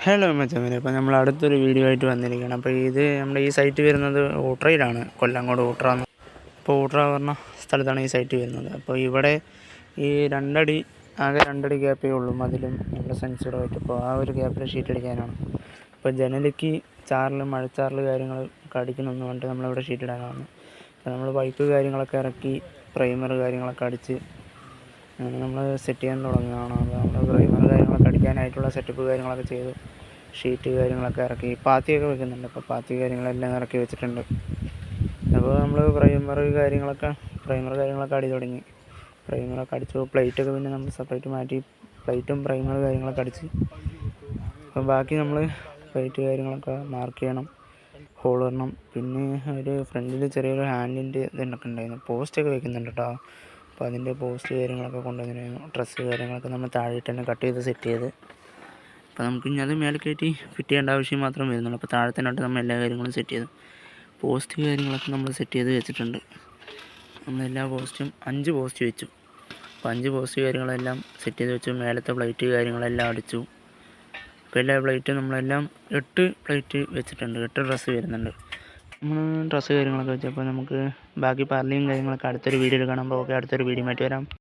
Hello മച്ചാനെ, അപ്പോൾ നമ്മൾ അടുത്തൊരു വീഡിയോ ആയിട്ട് വന്നിരിക്കുകയാണ്. അപ്പോൾ ഇത് നമ്മുടെ ഈ സൈറ്റ് വരുന്നത് ഊട്ടറയിലാണ്, കൊല്ലങ്കോട് ഊട്ടറ. അപ്പോൾ ഊട്ടറ പറഞ്ഞ സ്ഥലത്താണ് ഈ സൈറ്റ് വരുന്നത്. അപ്പോൾ ഇവിടെ ഈ ആകെ രണ്ടടി ഗ്യാപ്പേ ഉള്ളൂ മതിലും നമ്മുടെ സെൻസറുമായിട്ട്. അപ്പോൾ ആ ഒരു ഗ്യാപ്പിൽ ഷീറ്റ് അടിക്കാനാണ്. അപ്പോൾ ജനലിക്ക് മഴച്ചാറിൽ കാര്യങ്ങളൊക്കെ അടിക്കണമെന്ന് പറഞ്ഞിട്ട് നമ്മളിവിടെ ഷീറ്റ് ഇടാനാണ്. അപ്പോൾ നമ്മൾ പൈപ്പ് കാര്യങ്ങളൊക്കെ ഇറക്കി പ്രൈമർ കാര്യങ്ങളൊക്കെ അടിച്ച് നമ്മൾ സെറ്റ് ചെയ്യാൻ തുടങ്ങുകയാണ്. അപ്പോൾ നമ്മൾ പ്രൈമർ കാര്യങ്ങളൊക്കെ അടിക്കാനായിട്ടുള്ള സെറ്റപ്പ് കാര്യങ്ങളൊക്കെ ചെയ്ത് ഷീറ്റ് കാര്യങ്ങളൊക്കെ ഇറക്കി പാത്തിയൊക്കെ വെക്കുന്നുണ്ട്. അപ്പോൾ പാത്തി കാര്യങ്ങളെല്ലാം ഇറക്കി വെച്ചിട്ടുണ്ട്. അപ്പോൾ നമ്മൾ പ്രൈമർ കാര്യങ്ങളൊക്കെ അടി തുടങ്ങി. പ്രൈമറൊക്കെ അടിച്ചു. പ്ലേറ്റൊക്കെ പിന്നെ നമ്മൾ സെപ്പറേറ്റ് മാറ്റി പ്ലേറ്റും പ്രൈമർ കാര്യങ്ങളൊക്കെ അടിച്ച്. അപ്പോൾ ബാക്കി നമ്മൾ പ്ലേറ്റ് കാര്യങ്ങളൊക്കെ മാർക്ക് ചെയ്യണം, ഹോൾ ഇടണം. പിന്നെ ഒരു ഫ്രണ്ടിൽ ചെറിയൊരു ഹാൻഡിൻ്റെ ഇതൊക്കെ ഉണ്ടായിരുന്നു. പോസ്റ്റൊക്കെ വെക്കുന്നുണ്ട് കേട്ടോ. അപ്പോൾ അതിൻ്റെ പോസ്റ്റ് കാര്യങ്ങളൊക്കെ കൊണ്ടുവന്നിരുന്നു. ഡ്രസ്സ് കാര്യങ്ങളൊക്കെ നമ്മൾ താഴെയിട്ട് തന്നെ കട്ട് ചെയ്ത് സെറ്റ് ചെയ്ത്. അപ്പോൾ നമുക്ക് ഇനി അത് മേലെ കയറ്റി ഫിറ്റ് ചെയ്യേണ്ട ആവശ്യം മാത്രം വരുന്നുള്ളൂ. അപ്പോൾ താഴെ തന്നെ നമ്മൾ എല്ലാ കാര്യങ്ങളും സെറ്റ് ചെയ്തു. പോസ്റ്റ് കാര്യങ്ങളൊക്കെ നമ്മൾ സെറ്റ് ചെയ്ത് വെച്ചിട്ടുണ്ട്. നമ്മളെല്ലാ പോസ്റ്റും 5 പോസ്റ്റ് വെച്ചു. അപ്പോൾ 5 പോസ്റ്റ് കാര്യങ്ങളെല്ലാം സെറ്റ് ചെയ്ത് വെച്ചു. മേലത്തെ പ്ലേറ്റ് കാര്യങ്ങളെല്ലാം അടിച്ചു. അപ്പോൾ എല്ലാ പ്ലേറ്റും നമ്മളെല്ലാം 8 പ്ലേറ്റ് വെച്ചിട്ടുണ്ട്. 8 ഡ്രസ്സ് വരുന്നുണ്ട്. നമ്മൾ ഡ്രസ്സ് കാര്യങ്ങളൊക്കെ വെച്ചപ്പോൾ നമുക്ക് ബാക്കി പാർലിയും കാര്യങ്ങളൊക്കെ അടുത്തൊരു വീഡിയോയിൽ കാണുമ്പോൾ അടുത്തൊരു വീഡിയോ മാറ്റി വരാം.